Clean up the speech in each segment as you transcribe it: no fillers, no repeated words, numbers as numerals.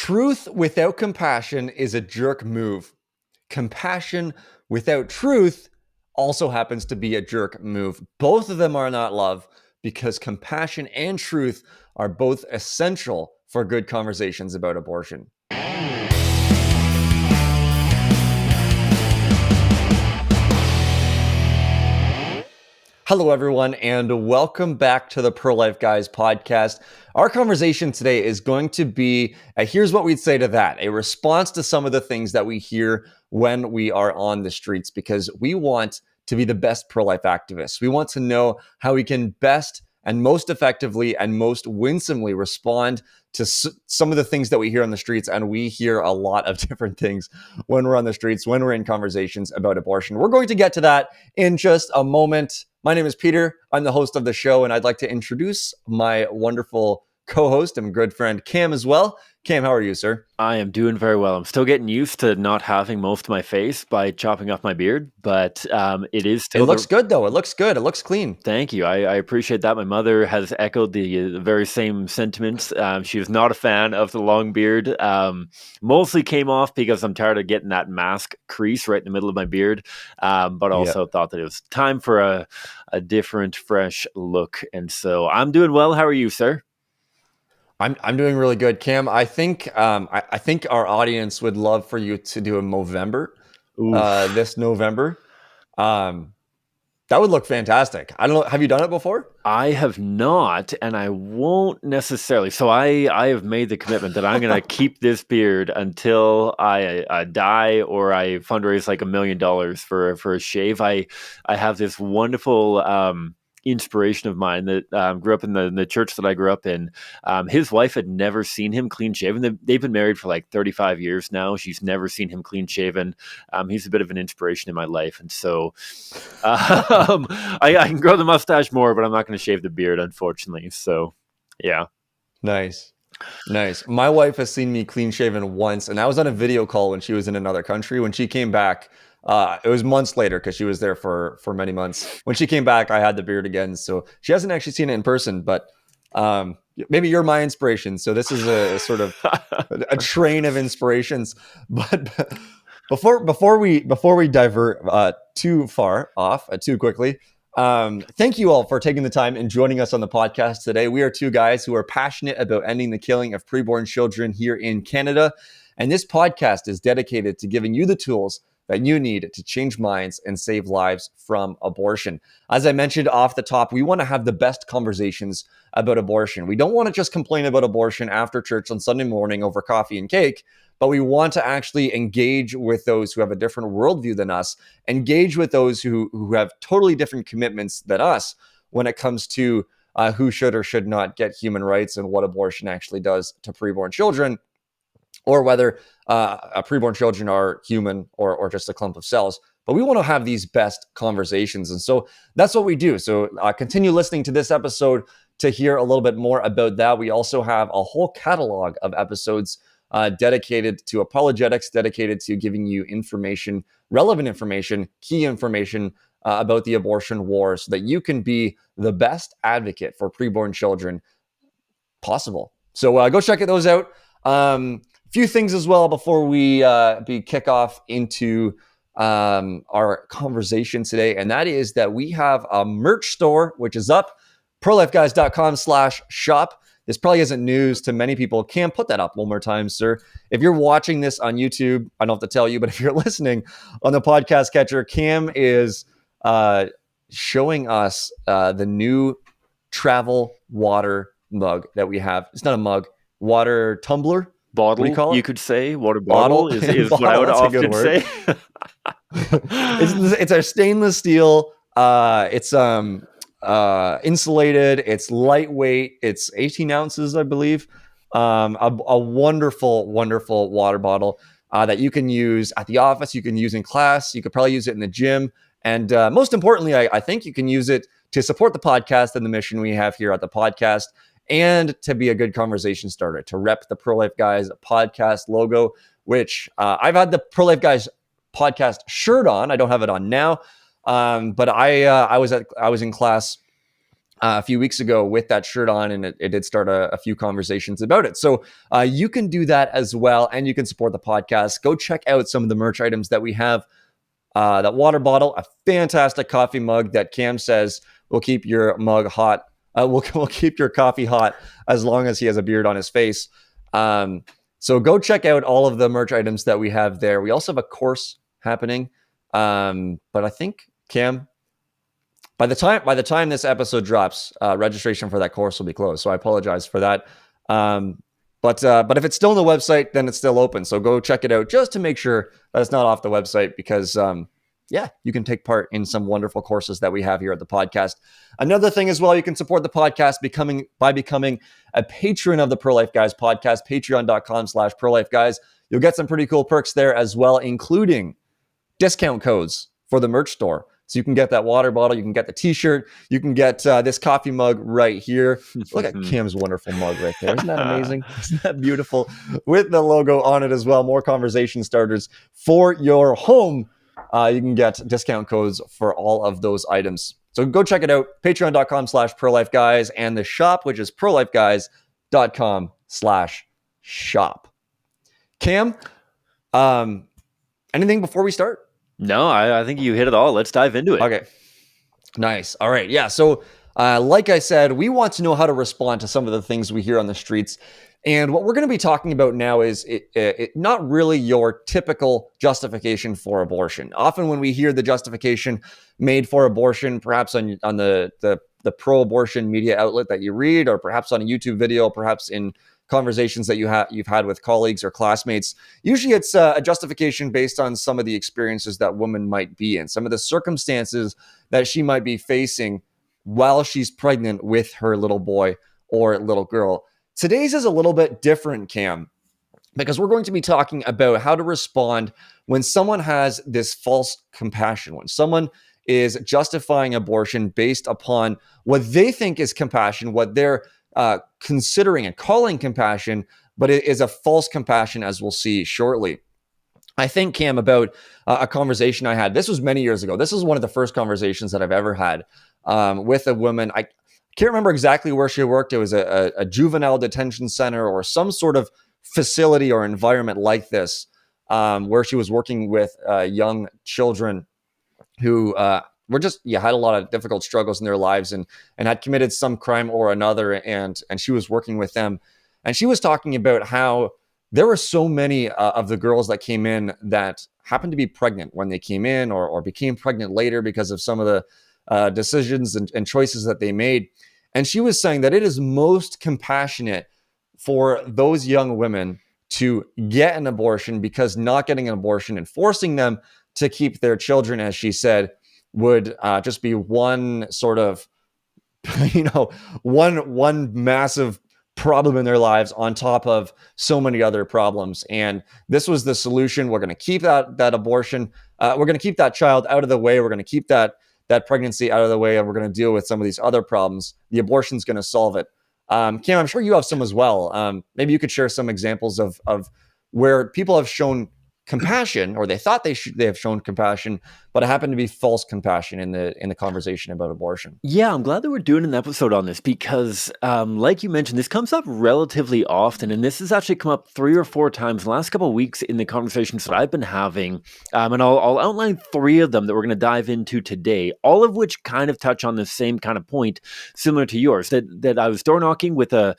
Truth without compassion is a jerk move. Compassion without truth also happens to be a jerk move. Both of them are not love because compassion and truth are both essential for good conversations about abortion. Hello, everyone, and welcome back to the Pro-Life Guys podcast. Our conversation today is going to be here's what we'd say to that, a response to some of the things that we hear when we are on the streets, because we want to be the best pro-life activists. We want to know how we can best and most effectively and most winsomely respond to some of the things that we hear on the streets. And we hear a lot of different things when we're on the streets, when we're in conversations about abortion. We're going to get to that in just a moment. My name is Peter. I'm the host of the show, and I'd like to introduce my wonderful co-host and good friend, Cam, as well. Cam, how are you, sir? I am doing very well. I'm still getting used to not having most of my face by chopping off my beard, but it is still... It looks good, though. It looks good. It looks clean. Thank you. I appreciate that. My mother has echoed the very same sentiments. She was not a fan of the long beard. Mostly came off because I'm tired of getting that mask crease right in the middle of my beard, but also thought that it was time for a different, fresh look. And so I'm doing well. How are you, sir? I'm doing really good, Cam. I think I think our audience would love for you to do a Movember this November. That would look fantastic. I don't know. Have you done it before? I have not, and I won't necessarily. So I have made the commitment that I'm going to keep this beard until I die or I fundraise like $1 million for a shave. I have this wonderful inspiration of mine that grew up in the church that I grew up in. His wife had never seen him clean shaven. They've been married for like 35 years now. She's never seen him clean shaven. He's a bit of an inspiration in my life. And so I can grow the mustache more, but I'm not going to shave the beard, unfortunately. So, yeah. Nice. My wife has seen me clean shaven once, and I was on a video call when she was in another country. When she came back, it was months later because she was there for many months. When she came back, I had the beard again. So she hasn't actually seen it in person, but maybe you're my inspiration. So this is a sort of a train of inspirations. But before we divert too far off too quickly, thank you all for taking the time and joining us on the podcast today. We are two guys who are passionate about ending the killing of preborn children here in Canada. And this podcast is dedicated to giving you the tools that you need to change minds and save lives from abortion. As I mentioned off the top, we want to have the best conversations about abortion. We don't want to just complain about abortion after church on Sunday morning over coffee and cake, but we want to actually engage with those who have a different worldview than us, engage with those who have totally different commitments than us when it comes to who should or should not get human rights and what abortion actually does to preborn children, or whether preborn children are human or just a clump of cells. But we want to have these best conversations. And so that's what we do. So continue listening to this episode to hear a little bit more about that. We also have a whole catalog of episodes dedicated to apologetics, dedicated to giving you information, relevant information, key information about the abortion war so that you can be the best advocate for preborn children possible. So go check those out. Few things as well before we kick off into our conversation today, and that is that we have a merch store which is up, prolifeguys.com/shop. This probably isn't news to many people. Cam, put that up one more time, sir. If you're watching this on YouTube, I don't have to tell you, but if you're listening on the podcast catcher, Cam is showing us the new travel water mug that we have. It's not a mug, water tumbler. Bottle, you could say. Water bottle is what I would often say. It's our stainless steel. It's insulated. It's lightweight. It's 18 ounces, I believe. A wonderful, wonderful water bottle that you can use at the office. You can use in class. You could probably use it in the gym. And most importantly, I think you can use it to support the podcast and the mission we have here at the podcast, and to be a good conversation starter, to rep the Pro-Life Guys podcast logo, which I've had the Pro-Life Guys podcast shirt on. I don't have it on now, but I was in class a few weeks ago with that shirt on, and it did start a few conversations about it. So you can do that as well, and you can support the podcast. Go check out some of the merch items that we have. That water bottle, a fantastic coffee mug that Cam says will keep your mug hot. Will keep your coffee hot as long as he has a beard on his face. So go check out all of the merch items that we have there. We also have a course happening, but I think Cam, by the time this episode drops, registration for that course will be closed. So I apologize for that. But if it's still on the website, then it's still open. So go check it out just to make sure that it's not off the website, because you can take part in some wonderful courses that we have here at the podcast. Another thing as well, you can support the podcast by becoming a patron of the Pro Life Guys podcast, patreon.com/ProLifeGuys. You'll get some pretty cool perks there as well, including discount codes for the merch store. So you can get that water bottle, you can get the t-shirt, you can get this coffee mug right here. Look at Cam's wonderful mug right there. Isn't that amazing? Isn't that beautiful? With the logo on it as well. More conversation starters for your home. You can get discount codes for all of those items. So go check it out. Patreon.com/ProLifeGuys, and the shop, which is ProLifeGuys.com/shop. Cam, anything before we start? No, I think you hit it all. Let's dive into it. Okay. Nice. All right. Yeah. So, like I said, we want to know how to respond to some of the things we hear on the streets. And what we're going to be talking about now is not really your typical justification for abortion. Often when we hear the justification made for abortion, perhaps on the pro-abortion media outlet that you read, or perhaps on a YouTube video, perhaps in conversations that you've had with colleagues or classmates, usually it's a justification based on some of the experiences that woman might be in, some of the circumstances that she might be facing while she's pregnant with her little boy or little girl. Today's is a little bit different, Cam, because we're going to be talking about how to respond when someone has this false compassion, when someone is justifying abortion based upon what they think is compassion, what they're considering and calling compassion, but it is a false compassion, as we'll see shortly. I think, Cam, about a conversation I had. This was many years ago. This was one of the first conversations that I've ever had with a woman. I can't remember exactly where she worked. It was a juvenile detention center or some sort of facility or environment like this, where she was working with young children who were just had a lot of difficult struggles in their lives and had committed some crime or another, and she was working with them, and she was talking about how there were so many of the girls that came in that happened to be pregnant when they came in, or became pregnant later because of some of the decisions and choices that they made. And she was saying that it is most compassionate for those young women to get an abortion, because not getting an abortion and forcing them to keep their children, as she said, would just be one sort of, one massive problem in their lives on top of so many other problems. And this was the solution. We're going to keep that abortion. We're going to keep that child out of the way. We're going to keep that pregnancy out of the way, and we're going to deal with some of these other problems. The abortion's going to solve it. Cam, I'm sure you have some as well. Maybe you could share some examples of where people have shown compassion, or they thought they have shown compassion, but it happened to be false compassion in the conversation about abortion. Yeah, I'm glad that we're doing an episode on this because, like you mentioned, this comes up relatively often, and this has actually come up 3 or 4 times in the last couple of weeks in the conversations that I've been having, and I'll outline 3 of them that we're going to dive into today, all of which kind of touch on the same kind of point, similar to yours, that I was door knocking with a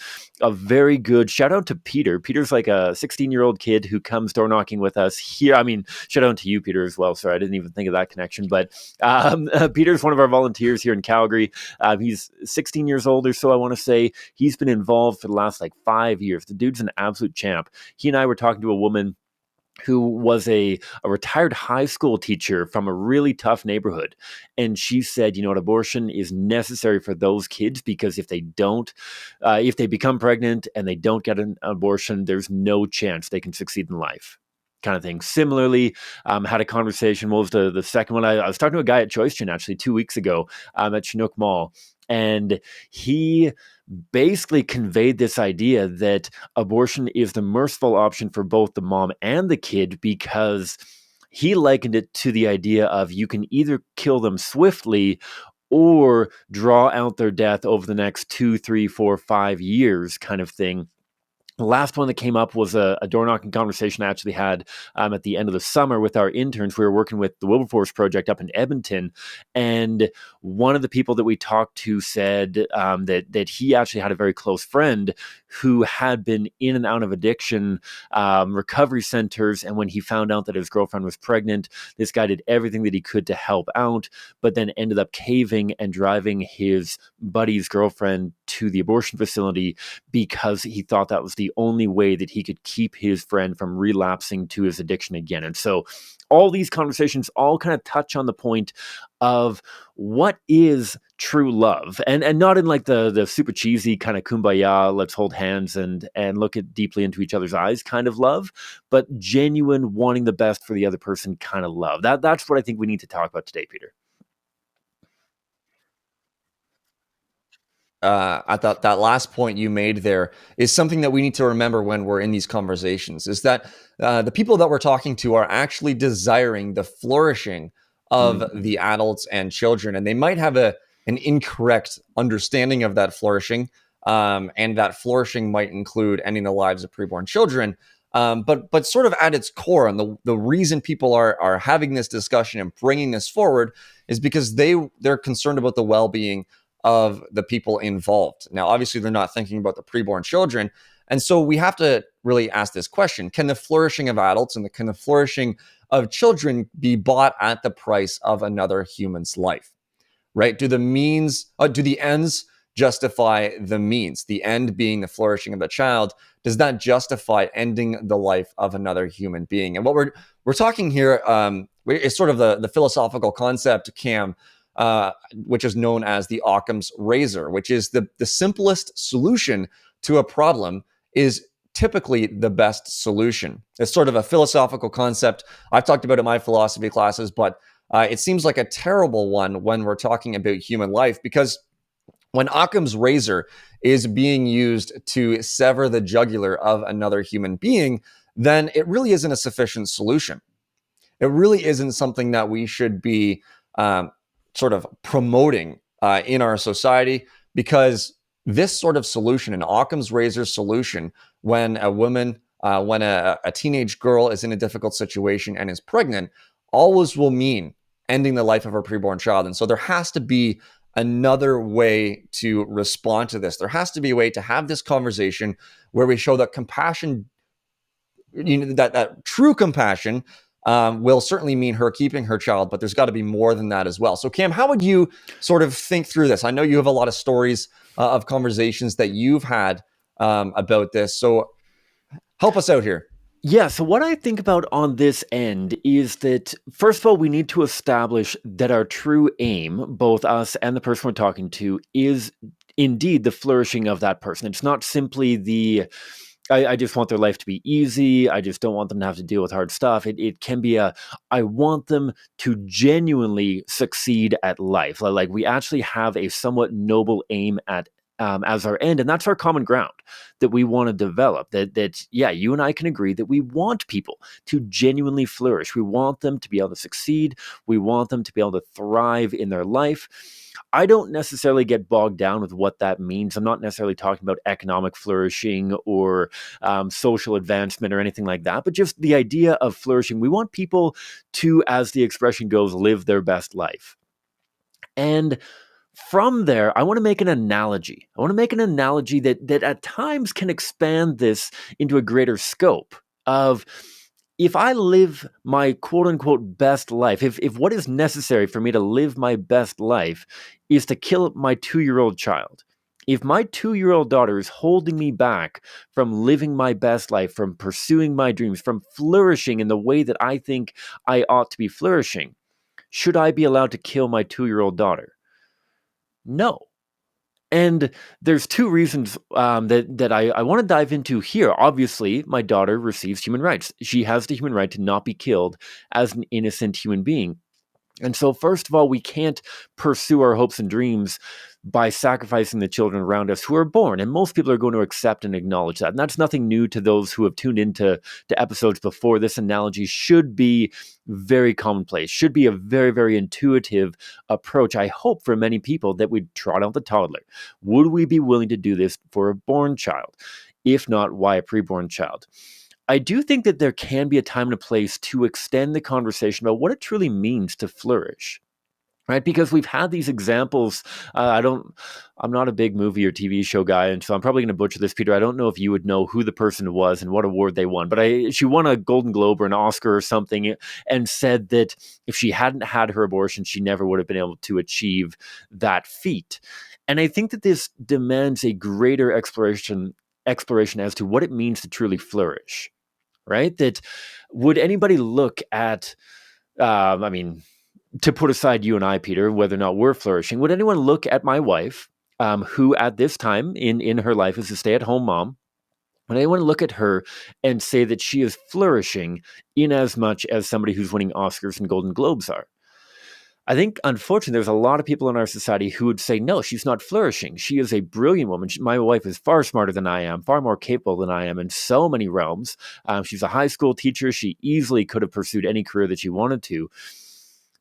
very good shout out to Peter. Peter's like a 16-year-old kid who comes door knocking with us here. I mean, shout out to you, Peter, as well. Sorry, I didn't even think of that connection. But Peter's one of our volunteers here in Calgary. He's 16 years old or so, I want to say. He's been involved for the last 5 years. The dude's an absolute champ. He and I were talking to a woman who was a retired high school teacher from a really tough neighborhood. And she said, abortion is necessary for those kids, because if they don't, if they become pregnant and they don't get an abortion, there's no chance they can succeed in life. Kind of thing. Similarly, had a conversation. What was the second one? I was talking to a guy at Choice Chain actually 2 weeks ago at Chinook Mall, and he basically conveyed this idea that abortion is the merciful option for both the mom and the kid, because he likened it to the idea of you can either kill them swiftly or draw out their death over the next 2, 3, 4, 5 years kind of thing. The last one that came up was a door knocking conversation I actually had at the end of the summer with our interns. We were working with the Wilberforce Project up in Edmonton, and one of the people that we talked to said that he actually had a very close friend who had been in and out of addiction recovery centers. And when he found out that his girlfriend was pregnant, this guy did everything that he could to help out, but then ended up caving and driving his buddy's girlfriend to the abortion facility because he thought that was the only way that he could keep his friend from relapsing to his addiction again. And so all these conversations all kind of touch on the point of what is true love, and not in like the super cheesy kind of kumbaya, let's hold hands and look at deeply into each other's eyes kind of love, but genuine wanting the best for the other person kind of love. That's what I think we need to talk about today, Peter. I thought that last point you made there is something that we need to remember when we're in these conversations, is that the people that we're talking to are actually desiring the flourishing of Mm-hmm. the adults and children, and they might have an incorrect understanding of that flourishing, and that flourishing might include ending the lives of preborn children. But sort of at its core, and the reason people are having this discussion and bringing this forward is because they're concerned about the well-being of the people involved. Now, obviously, they're not thinking about the preborn children. And so we have to really ask this question: can the flourishing of adults and can the flourishing of children be bought at the price of another human's life? Right? Do the ends justify the means? The end being the flourishing of the child, does that justify ending the life of another human being? And what we're talking here is sort of the philosophical concept, Cam, which is known as the Occam's razor, which is the simplest solution to a problem is typically the best solution. It's sort of a philosophical concept. I've talked about it in my philosophy classes, but it seems like a terrible one when we're talking about human life, because when Occam's razor is being used to sever the jugular of another human being, then it really isn't a sufficient solution. It really isn't something that we should be um, sort of promoting in our society, because this sort of solution, an Occam's razor solution, when a woman, when a teenage girl is in a difficult situation and is pregnant, always will mean ending the life of her preborn child. And so there has to be another way to respond to this. There has to be a way to have this conversation where we show that compassion, that true compassion will certainly mean her keeping her child, but there's got to be more than that as well. So, Cam, how would you sort of think through this? I know you have a lot of stories of conversations that you've had about this. So, help us out here. Yeah, so what I think about on this end is that, first of all, we need to establish that our true aim, both us and the person we're talking to, is indeed the flourishing of that person. It's not simply I just want their life to be easy. I just don't want them to have to deal with hard stuff. It can be I want them to genuinely succeed at life. Like we actually have a somewhat noble aim at as our end, and that's our common ground that we want to develop. That yeah, you and I can agree that we want people to genuinely flourish. We want them to be able to succeed. We want them to be able to thrive in their life. I don't necessarily get bogged down with what that means. I'm not necessarily talking about economic flourishing or social advancement or anything like that, but just the idea of flourishing. We want people to, as the expression goes, live their best life. And from there, I want to make an analogy. I want to make an analogy that at times can expand this into a greater scope of, if I live my quote unquote best life, if what is necessary for me to live my best life is to kill my 2-year-old child, if my 2-year-old daughter is holding me back from living my best life, from pursuing my dreams, from flourishing in the way that I think I ought to be flourishing, should I be allowed to kill my 2-year-old daughter? No. And there's two reasons that I want to dive into here. Obviously, my daughter receives human rights. She has the human right to not be killed as an innocent human being. And so, first of all, we can't pursue our hopes and dreams by sacrificing the children around us who are born. And most people are going to accept and acknowledge that. And that's nothing new to those who have tuned into episodes before. This analogy should be very commonplace, should be a very, very intuitive approach. I hope for many people that we'd trot out the toddler. Would we be willing to do this for a born child? If not, why a preborn child? I do think that there can be a time and a place to extend the conversation about what it truly means to flourish, right? Because we've had these examples. I'm not a big movie or TV show guy, and so I'm probably going to butcher this, Peter. I don't know if you would know who the person was and what award they won, but she won a Golden Globe or an Oscar or something, and said that if she hadn't had her abortion, she never would have been able to achieve that feat. And I think that this demands a greater exploration as to what it means to truly flourish, right? That would anybody look at, I mean, to put aside you and I, Peter, whether or not we're flourishing, would anyone look at my wife, who at this time in her life is a stay-at-home mom, would anyone look at her and say that she is flourishing in as much as somebody who's winning Oscars and Golden Globes are? I think, unfortunately, there's a lot of people in our society who would say, no, she's not flourishing. She is a brilliant woman. My wife is far smarter than I am, far more capable than I am in so many realms. She's a high school teacher. She easily could have pursued any career that she wanted to.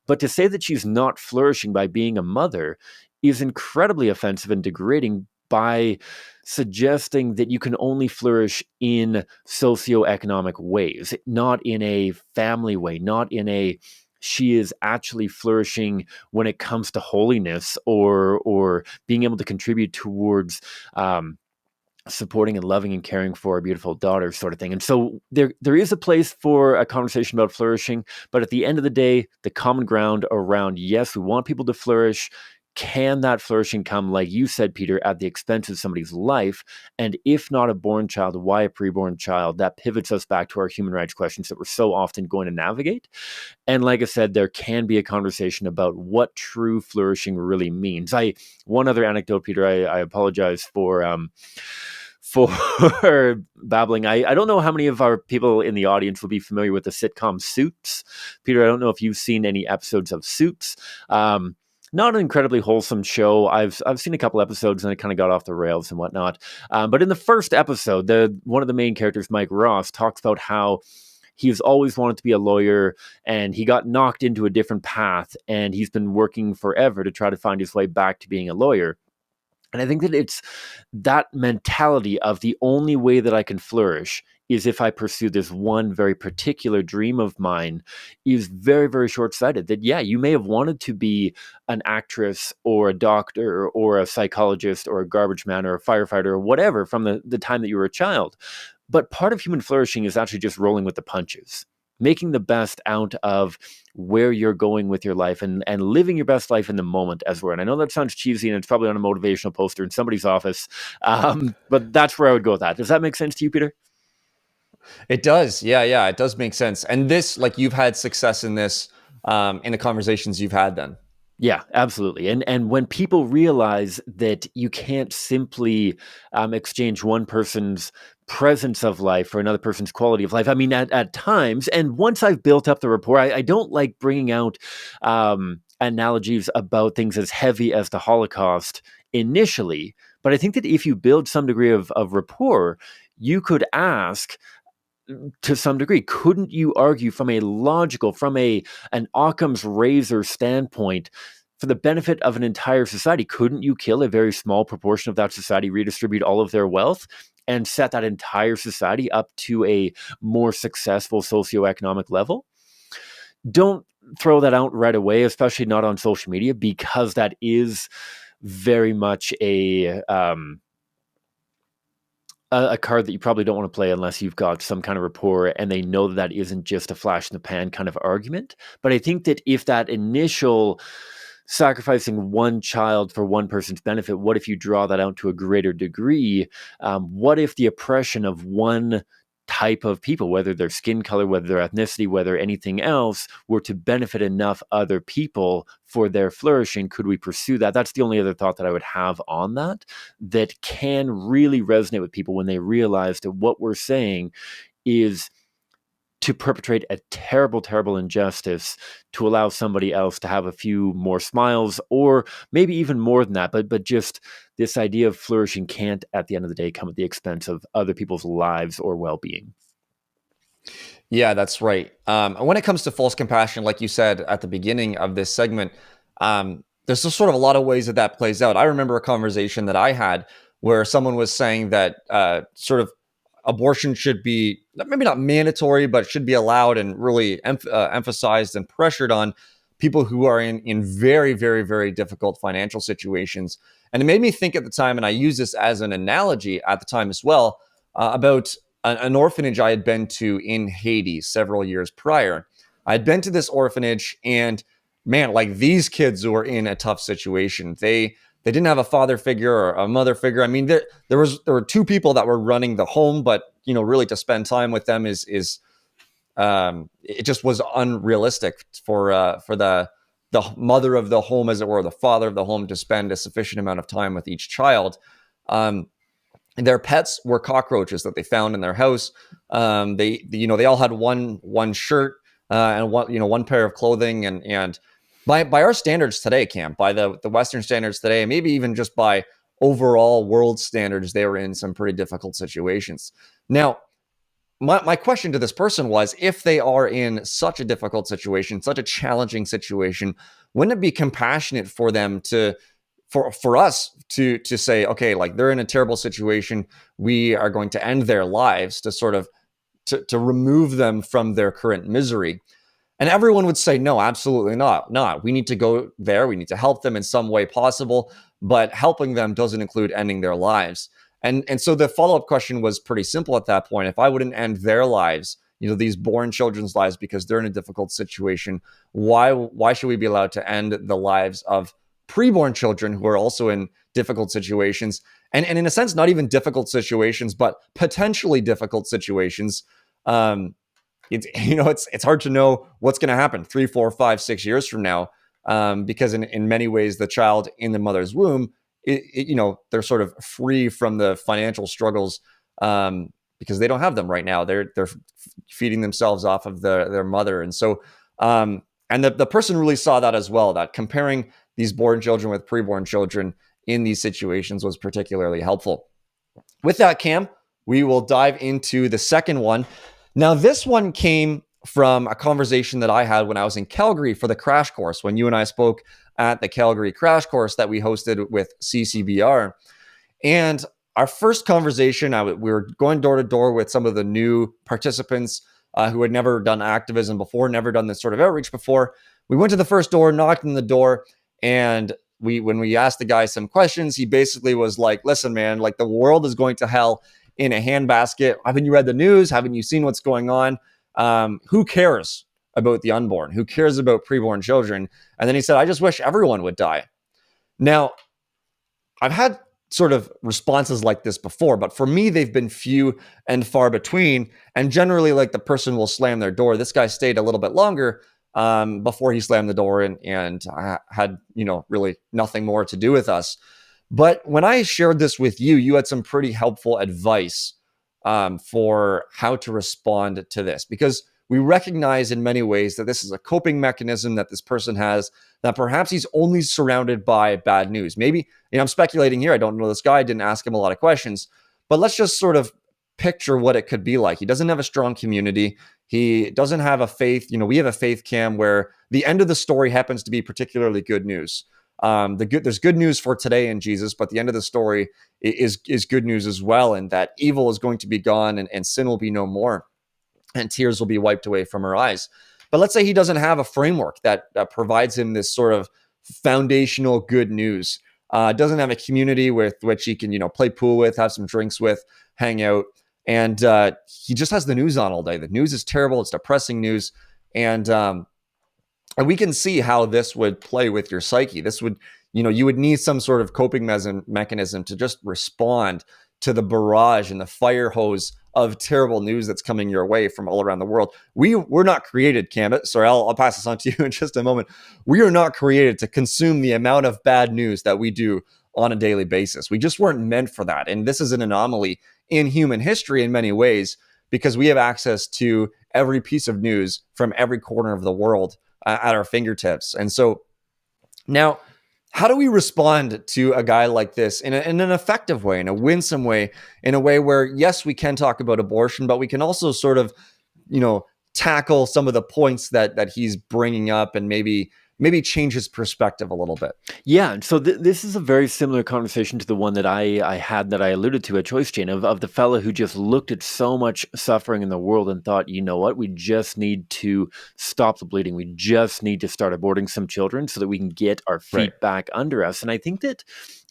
But to say that she's not flourishing by being a mother is incredibly offensive and degrading by suggesting that you can only flourish in socioeconomic ways, not in a family way, not in a she is actually flourishing when it comes to holiness or being able to contribute towards supporting and loving and caring for a beautiful daughter, sort of thing. And so there is a place for a conversation about flourishing, but at the end of the day, the common ground around, yes, we want people to flourish. Can that flourishing come, like you said, Peter, at the expense of somebody's life? And if not a born child, why a preborn child? That pivots us back to our human rights questions that we're so often going to navigate. And like I said, there can be a conversation about what true flourishing really means. One other anecdote, Peter, I apologize for babbling. I don't know how many of our people in the audience will be familiar with the sitcom Suits. Peter, I don't know if you've seen any episodes of Suits. Not an incredibly wholesome show. I've seen a couple episodes and it kind of got off the rails and whatnot. But in the first episode, one of the main characters, Mike Ross, talks about how he's always wanted to be a lawyer and he got knocked into a different path and he's been working forever to try to find his way back to being a lawyer. And I think that it's that mentality of the only way that I can flourish is if I pursue this one very particular dream of mine is very, very short-sighted. That, yeah, you may have wanted to be an actress or a doctor or a psychologist or a garbage man or a firefighter or whatever from the time that you were a child. But part of human flourishing is actually just rolling with the punches, making the best out of where you're going with your life and living your best life in the moment as we're. And I know that sounds cheesy and it's probably on a motivational poster in somebody's office, but that's where I would go with that. Does that make sense to you, Peter? It does. Yeah, yeah, it does make sense. And this, like, you've had success in this, in the conversations you've had then. Yeah, absolutely. And when people realize that you can't simply exchange one person's presence of life for another person's quality of life. I mean, at times, and once I've built up the rapport, I don't like bringing out analogies about things as heavy as the Holocaust initially. But I think that if you build some degree of rapport, you could ask, to some degree, couldn't you argue from a logical, from an Occam's razor standpoint, for the benefit of an entire society, couldn't you kill a very small proportion of that society, redistribute all of their wealth, and set that entire society up to a more successful socioeconomic level? Don't throw that out right away, especially not on social media, because that is very much a card that you probably don't want to play unless you've got some kind of rapport and they know that isn't just a flash in the pan kind of argument. But I think that if that initial sacrificing one child for one person's benefit, what if you draw that out to a greater degree? What if the oppression of one type of people, whether their skin color, whether their ethnicity, whether anything else, were to benefit enough other people for their flourishing? Could we pursue that? That's the only other thought that I would have on that can really resonate with people when they realize that what we're saying is to perpetrate a terrible, terrible injustice to allow somebody else to have a few more smiles, or maybe even more than that. But just this idea of flourishing can't, at the end of the day, come at the expense of other people's lives or well-being. Yeah, that's right. And when it comes to false compassion, like you said at the beginning of this segment, there's just sort of a lot of ways that that plays out. I remember a conversation that I had where someone was saying that sort of abortion should be maybe not mandatory, but should be allowed and really emphasized and pressured on people who are in very, very, very difficult financial situations. And it made me think at the time, and I use this as an analogy at the time as well, about an orphanage I had been to in Haiti several years prior. I had been to this orphanage, and man, like these kids were in a tough situation. They didn't have a father figure or a mother figure. I mean, there were two people that were running the home, but really to spend time with them is it just was unrealistic for the mother of the home, as it were, the father of the home, to spend a sufficient amount of time with each child. Um, their pets were cockroaches that they found in their house. They all had one shirt and one pair of clothing, and by our standards today, Cam, by the Western standards today, maybe even just by overall world standards, they were in some pretty difficult situations. Now, my question to this person was, if they are in such a difficult situation, such a challenging situation, wouldn't it be compassionate for them for us to say, okay, like they're in a terrible situation, we are going to end their lives to sort of to remove them from their current misery? And everyone would say, no, absolutely not. We need to go there. We need to help them in some way possible. But helping them doesn't include ending their lives. And so the follow-up question was pretty simple at that point. If I wouldn't end their lives, these born children's lives, because they're in a difficult situation, why should we be allowed to end the lives of preborn children who are also in difficult situations? And in a sense, not even difficult situations, but potentially difficult situations. It's hard to know what's going to happen 3, 4, 5, 6 years from now, because in many ways the child in the mother's womb, they're sort of free from the financial struggles, because they don't have them right now. They're feeding themselves off of their mother, and so and the person really saw that as well. That comparing these born children with preborn children in these situations was particularly helpful. With that, Cam, we will dive into the second one. Now, this one came from a conversation that I had when I was in Calgary for the crash course, when you and I spoke at the Calgary crash course that we hosted with CCBR. And our first conversation, we were going door to door with some of the new participants who had never done activism before, never done this sort of outreach before. We went to the first door, knocked on the door, and when we asked the guy some questions, he basically was like, listen, man, like the world is going to hell in a handbasket. Haven't you read the news? Haven't you seen what's going on? Who cares about the unborn? Who cares about preborn children? And then he said, I just wish everyone would die. Now, I've had sort of responses like this before, but for me, they've been few and far between. And generally, like the person will slam their door. This guy stayed a little bit longer before he slammed the door and had, really nothing more to do with us. But when I shared this with you, you had some pretty helpful advice for how to respond to this, because we recognize in many ways that this is a coping mechanism that this person has, that perhaps he's only surrounded by bad news. Maybe, I'm speculating here. I don't know this guy. I didn't ask him a lot of questions, but let's just sort of picture what it could be like. He doesn't have a strong community. He doesn't have a faith. We have a faith, Cam, where the end of the story happens to be particularly good news. There's good news for today in Jesus, but the end of the story is good news as well, and that evil is going to be gone and sin will be no more, and tears will be wiped away from our eyes. But let's say he doesn't have a framework that provides him this sort of foundational good news. Doesn't have a community with which he can, play pool with, have some drinks with, hang out, and he just has the news on all day. The news is terrible. It's depressing news, and we can see how this would play with your psyche. This would, you would need some sort of coping mechanism to just respond to the barrage and the fire hose of terrible news that's coming your way from all around the world. We're not created, Cam. Sorry, I'll pass this on to you in just a moment. We are not created to consume the amount of bad news that we do on a daily basis. We just weren't meant for that. And this is an anomaly in human history in many ways, because we have access to every piece of news from every corner of the world at our fingertips. And so now, how do we respond to a guy like this in an effective way, in a winsome way, in a way where, yes, we can talk about abortion, but we can also sort of, you know, tackle some of the points that he's bringing up and maybe change his perspective a little bit? Yeah, and so this is a very similar conversation to the one that I had that I alluded to at Choice Chain of the fella who just looked at so much suffering in the world and thought, you know what, we just need to stop the bleeding. We just need to start aborting some children so that we can get our Right. feet back under us. And I think that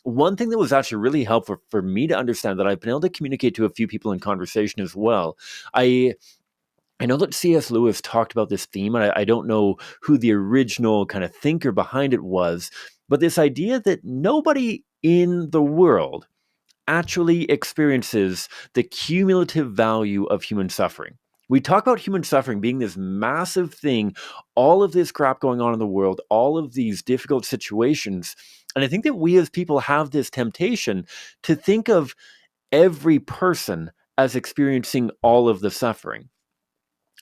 one thing that was actually really helpful for me to understand that I've been able to communicate to a few people in conversation as well. I know that C.S. Lewis talked about this theme, and I don't know who the original kind of thinker behind it was, but this idea that nobody in the world actually experiences the cumulative value of human suffering. We talk about human suffering being this massive thing, all of this crap going on in the world, all of these difficult situations. And I think that we as people have this temptation to think of every person as experiencing all of the suffering.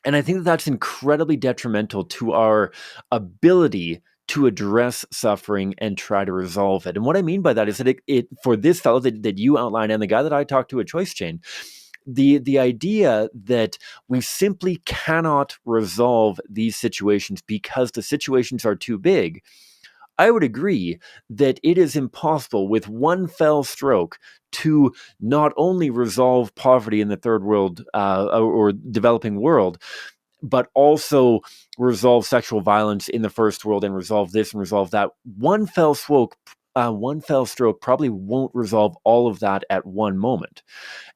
And I think that that's incredibly detrimental to our ability to address suffering and try to resolve it. And what I mean by that is that it for this fellow that you outlined and the guy that I talked to at Choice Chain, the idea that we simply cannot resolve these situations because the situations are too big. I would agree that it is impossible with one fell stroke to not only resolve poverty in the third world or developing world, but also resolve sexual violence in the first world and resolve this and resolve that. One fell stroke probably won't resolve all of that at one moment.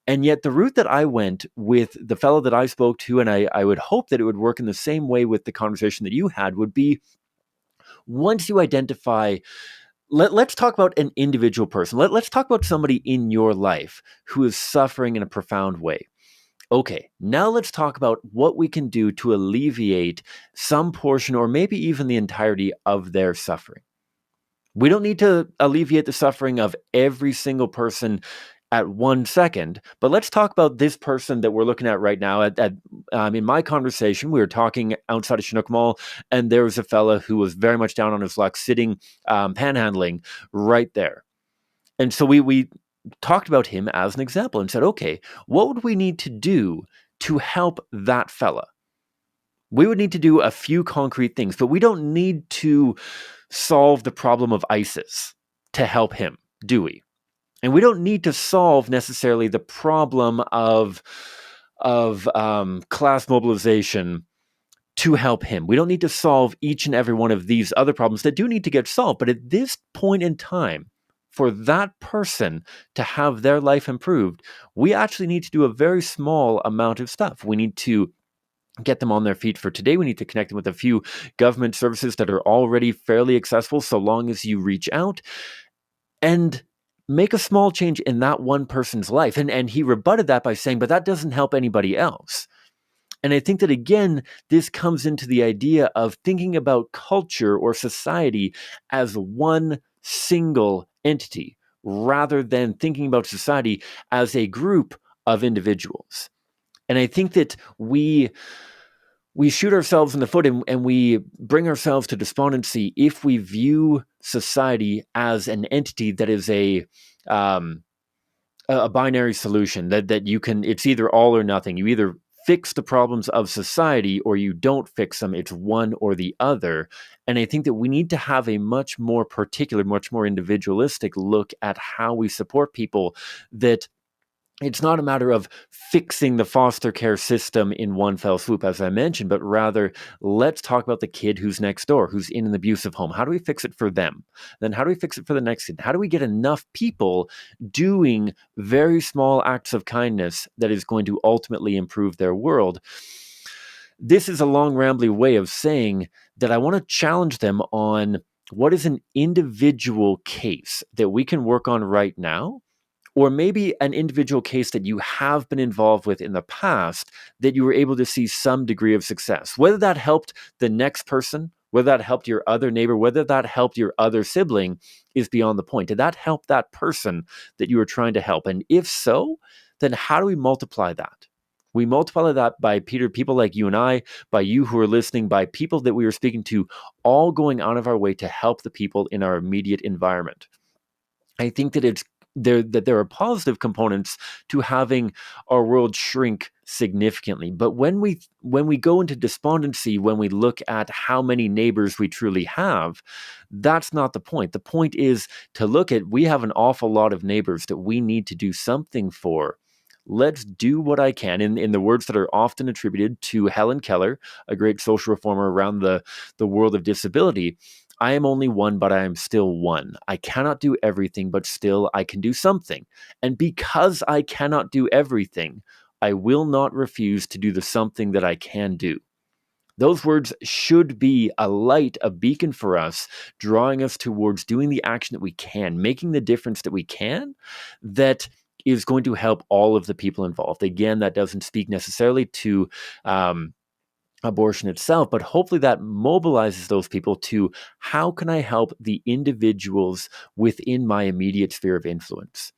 And yet, the route that I went with the fellow that I spoke to, and I would hope that it would work in the same way with the conversation that you had, would be once you identify. Let's talk about an individual person. Let's talk about somebody in your life who is suffering in a profound way. Okay, now let's talk about what we can do to alleviate some portion or maybe even the entirety of their suffering. We don't need to alleviate the suffering of every single person at 1 second, but let's talk about this person that we're looking at right now. In my conversation, we were talking outside of Chinook Mall, and there was a fella who was very much down on his luck, sitting panhandling right there. And so we talked about him as an example and said, okay, what would we need to do to help that fella? We would need to do a few concrete things, but we don't need to solve the problem of ISIS to help him, do we? And we don't need to solve necessarily the problem of class mobilization to help him. We don't need to solve each and every one of these other problems that do need to get solved. But at this point in time, for that person to have their life improved, we actually need to do a very small amount of stuff. We need to get them on their feet for today. We need to connect them with a few government services that are already fairly accessible so long as you reach out and make a small change in that one person's life. And he rebutted that by saying, but that doesn't help anybody else. And I think that, again, this comes into the idea of thinking about culture or society as one single entity rather than thinking about society as a group of individuals. And I think that we shoot ourselves in the foot and we bring ourselves to despondency if we view society as an entity that is a binary solution that you can, it's either all or nothing. You either fix the problems of society or you don't fix them. It's one or the other. And I think that we need to have a much more particular, much more individualistic look at how we support people, that it's not a matter of fixing the foster care system in one fell swoop, as I mentioned, but rather let's talk about the kid who's next door, who's in an abusive home. How do we fix it for them? Then how do we fix it for the next kid? How do we get enough people doing very small acts of kindness that is going to ultimately improve their world? This is a long, rambly way of saying that I want to challenge them on what is an individual case that we can work on right now, or maybe an individual case that you have been involved with in the past that you were able to see some degree of success. Whether that helped the next person, whether that helped your other neighbor, whether that helped your other sibling is beyond the point. Did that help that person that you were trying to help? And if so, then how do we multiply that? We multiply that by, Peter, people like you and I, by you who are listening, by people that we are speaking to, all going out of our way to help the people in our immediate environment. I think that there are positive components to having our world shrink significantly. But when we go into despondency, when we look at how many neighbors we truly have, that's not the point. The point is to look at, we have an awful lot of neighbors that we need to do something for. Let's do what I can, in the words that are often attributed to Helen Keller, a great social reformer around the world of disability. I am only one, but I am still one. I cannot do everything, but still I can do something. And because I cannot do everything, I will not refuse to do the something that I can do. Those words should be a light, a beacon for us, drawing us towards doing the action that we can, making the difference that we can, that is going to help all of the people involved. Again, that doesn't speak necessarily to abortion itself, but hopefully that mobilizes those people to, how can I help the individuals within my immediate sphere of influence?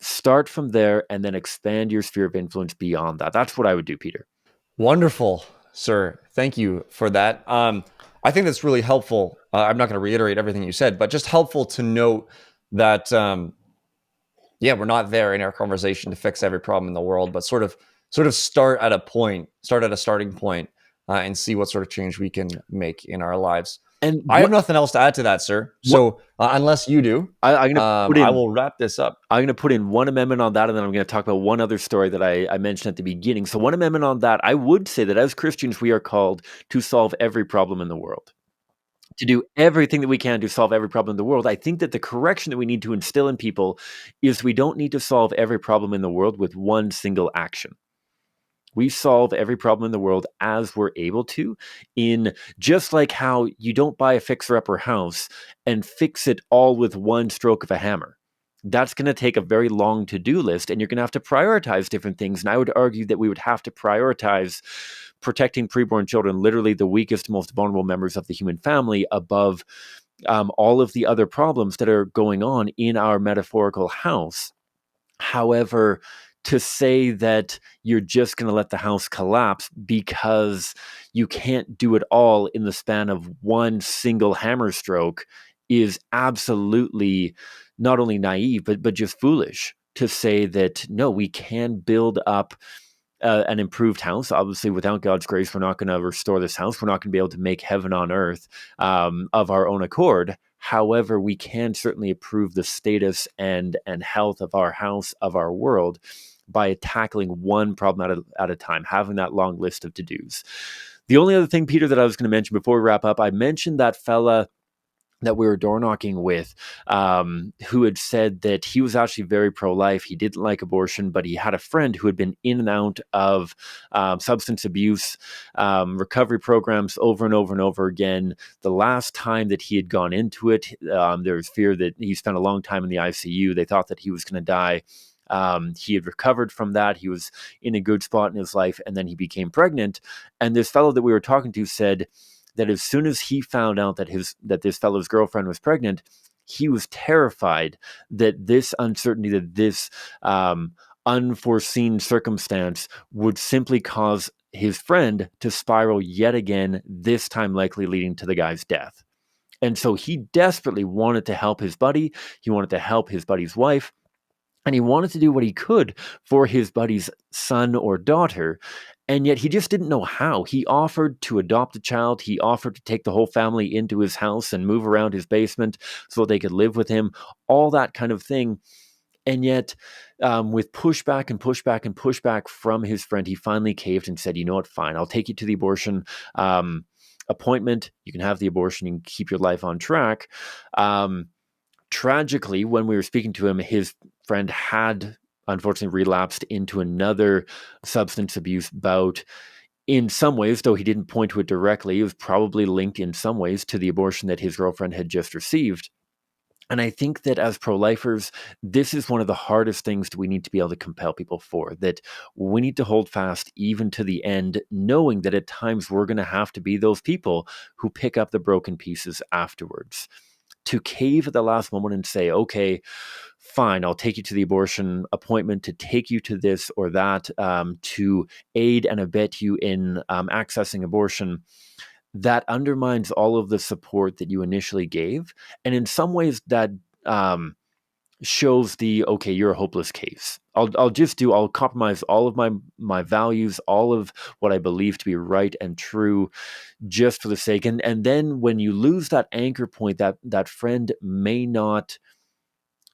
Start from there and then expand your sphere of influence beyond that. That's what I would do, Peter. Wonderful, sir. Thank you for that. I think that's really helpful. I'm not going to reiterate everything you said, but just helpful to note that, yeah, we're not there in our conversation to fix every problem in the world, but sort of start at a point, start at a starting point, and see what sort of change we can make in our lives. And I have nothing else to add to that, sir. what So unless you do, I'm going to put I in will wrap this up. I'm going to put in one amendment on that, and then I'm going to talk about one other story that I mentioned at the beginning. So, one amendment on that, I would say that as Christians, we are called to solve every problem in the world, to do everything that we can to solve every problem in the world. I think that the correction that we need to instill in people is, we don't need to solve every problem in the world with one single action. We solve every problem in the world as we're able to, in just like how you don't buy a fixer-upper house and fix it all with one stroke of a hammer. That's going to take a very long to-do list, and you're going to have to prioritize different things. And I would argue that we would have to prioritize protecting preborn children, literally the weakest, most vulnerable members of the human family, above all of the other problems that are going on in our metaphorical house. However, to say that you're just going to let the house collapse because you can't do it all in the span of one single hammer stroke is absolutely not only naive, but just foolish. To say that, no, we can build up an improved house. Obviously, without God's grace, we're not going to restore this house. We're not going to be able to make heaven on earth of our own accord. However, we can certainly improve the status and health of our house, of our world, by tackling one problem at a time, having that long list of to-dos. The only other thing, Peter, that I was going to mention before we wrap up, I mentioned that fella that we were door knocking with, who had said that he was actually very pro-life. He didn't like abortion, but he had a friend who had been in and out of substance abuse recovery programs over and over and over again. The last time that he had gone into it, there was fear that he spent a long time in the ICU. They thought that he was going to die. He had recovered from that. He was in a good spot in his life, and then he became pregnant. And this fellow that we were talking to said that as soon as he found out that this fellow's girlfriend was pregnant, he was terrified that this uncertainty, that this unforeseen circumstance would simply cause his friend to spiral yet again, this time likely leading to the guy's death. And so he desperately wanted to help his buddy. He wanted to help his buddy's wife. And he wanted to do what he could for his buddy's son or daughter. And yet he just didn't know how. He offered to adopt a child. He offered to take the whole family into his house and move around his basement so they could live with him, all that kind of thing. And yet, with pushback and pushback and pushback from his friend, he finally caved and said, you know what, fine, I'll take you to the abortion appointment. You can have the abortion and keep your life on track. Tragically, when we were speaking to him, his friend had unfortunately relapsed into another substance abuse bout. In some ways, though he didn't point to it directly, it was probably linked in some ways to the abortion that his girlfriend had just received. And I think that as pro-lifers, this is one of the hardest things that we need to be able to compel people for, that we need to hold fast even to the end, knowing that at times we're going to have to be those people who pick up the broken pieces afterwards. to cave at the last moment and say, okay, fine, I'll take you to the abortion appointment, to take you to this or that, to aid and abet you in accessing abortion, that undermines all of the support that you initially gave. And in some ways, that shows the, okay, you're a hopeless case. I'll compromise all of my values, all of what I believe to be right and true, just for the sake. And then when you lose that anchor point, that friend may not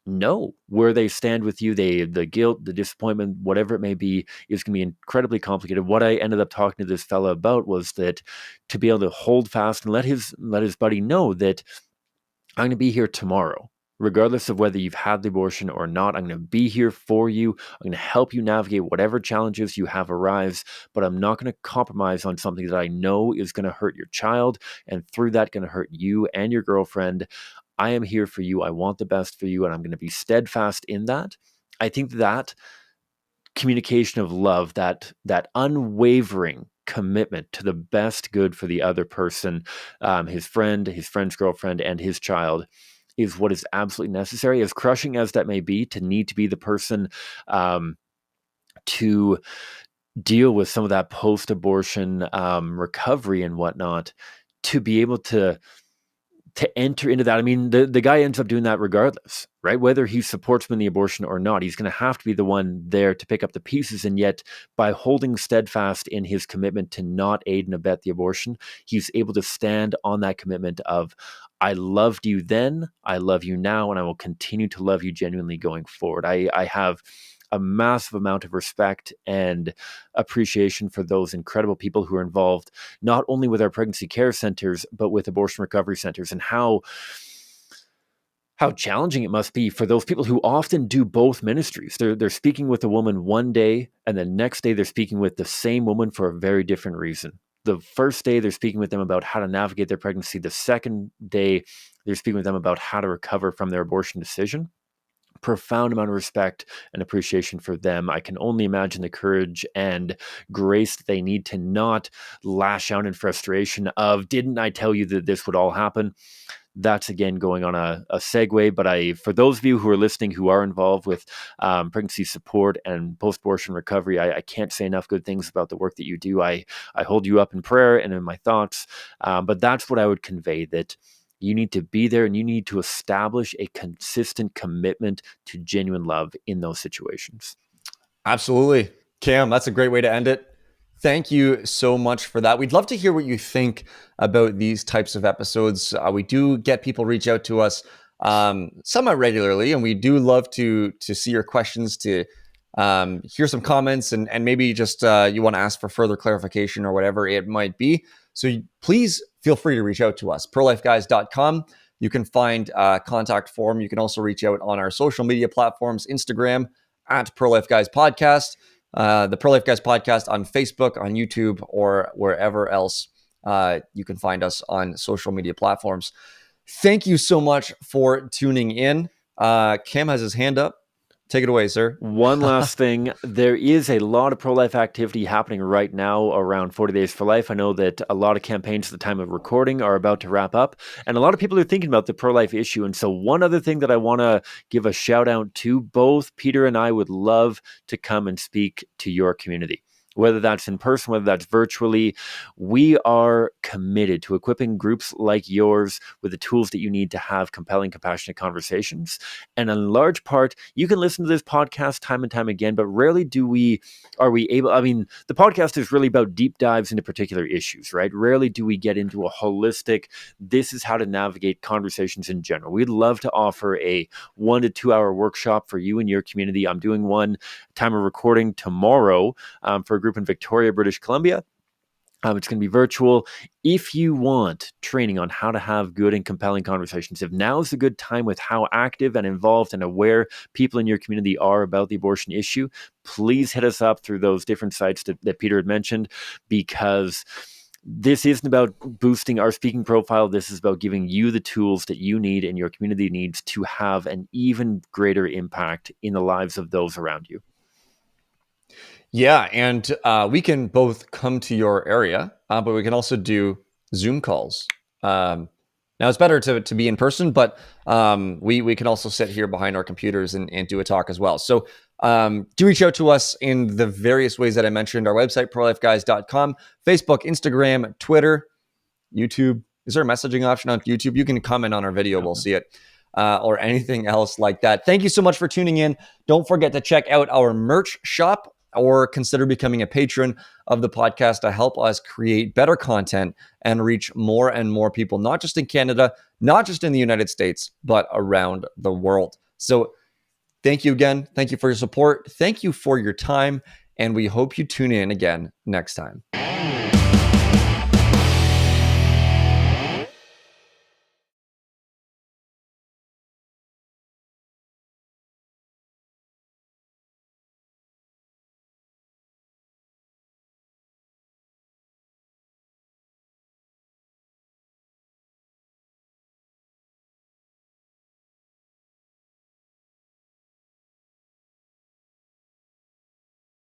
know where they stand with you. The guilt, the disappointment, whatever it may be, is going to be incredibly complicated. What I ended up talking to this fella about was that, to be able to hold fast and let his buddy know that I'm going to be here tomorrow, regardless of whether you've had the abortion or not. I'm going to be here for you. I'm going to help you navigate whatever challenges you have arise, but I'm not going to compromise on something that I know is going to hurt your child, and through that, going to hurt you and your girlfriend. I am here for you. I want the best for you, and I'm going to be steadfast in that. I think that communication of love, that unwavering commitment to the best good for the other person, his friend, his friend's girlfriend, and his child, is what is absolutely necessary. As crushing as that may be, to need to be the person to deal with some of that post-abortion recovery and whatnot, to be able to enter into that. I mean, the guy ends up doing that regardless, right? Whether he supports him in the abortion or not, he's going to have to be the one there to pick up the pieces. And yet, by holding steadfast in his commitment to not aid and abet the abortion, he's able to stand on that commitment of, I loved you then, I love you now, and I will continue to love you genuinely going forward. I have a massive amount of respect and appreciation for those incredible people who are involved, not only with our pregnancy care centers, but with abortion recovery centers, and how challenging it must be for those people who often do both ministries. They're speaking with a woman one day, and the next day they're speaking with the same woman for a very different reason. The first day they're speaking with them about how to navigate their pregnancy. The second day they're speaking with them about how to recover from their abortion decision. Profound amount of respect and appreciation for them. I can only imagine the courage and grace that they need to not lash out in frustration of, didn't I tell you that this would all happen? That's again going on a segue, but for those of you who are listening who are involved with pregnancy support and post-abortion recovery, I can't say enough good things about the work that you do. I hold you up in prayer and in my thoughts, but that's what I would convey, that you need to be there and you need to establish a consistent commitment to genuine love in those situations. Absolutely. Cam, that's a great way to end it. Thank you so much for that. We'd love to hear what you think about these types of episodes. We do get people reach out to us somewhat regularly, and we do love to see your questions, to hear some comments, and maybe just you want to ask for further clarification or whatever it might be. So please feel free to reach out to us, prolifeguys.com. You can find a contact form. You can also reach out on our social media platforms, Instagram at Pro-Life Guys Podcast, the Pro-Life Guys Podcast on Facebook, on YouTube, or wherever else you can find us on social media platforms. Thank you so much for tuning in. Cam has his hand up. Take it away, sir. One last thing. There is a lot of pro-life activity happening right now around 40 Days for Life. I know that a lot of campaigns at the time of recording are about to wrap up, and a lot of people are thinking about the pro-life issue. And so one other thing that I want to give a shout out to, both Peter and I would love to come and speak to your community. Whether that's in person, whether that's virtually, we are committed to equipping groups like yours with the tools that you need to have compelling, compassionate conversations. And in large part, you can listen to this podcast time and time again, but rarely are we able, I mean, the podcast is really about deep dives into particular issues, right? Rarely do we get into a holistic, this is how to navigate conversations in general. We'd love to offer a 1 to 2 hour workshop for you and your community. I'm doing one, time of recording, tomorrow, for a group in Victoria, British Columbia. It's going to be virtual. If you want training on how to have good and compelling conversations, if now is a good time with how active and involved and aware people in your community are about the abortion issue, please hit us up through those different sites that Peter had mentioned, because this isn't about boosting our speaking profile. This is about giving you the tools that you need and your community needs to have an even greater impact in the lives of those around you. Yeah, and we can both come to your area, but we can also do Zoom calls. Now it's better to be in person, but we can also sit here behind our computers and do a talk as well. So do reach out to us in the various ways that I mentioned. Our website, prolifeguys.com, Facebook, Instagram, Twitter, YouTube. Is there a messaging option on YouTube? You can comment on our video. We'll see it. Or anything else like that. Thank you so much for tuning in. Don't forget to check out our merch shop or consider becoming a patron of the podcast to help us create better content and reach more and more people, not just in Canada, not just in the United States, but around the world. So thank you again. Thank you for your support. Thank you for your time. And we hope you tune in again next time.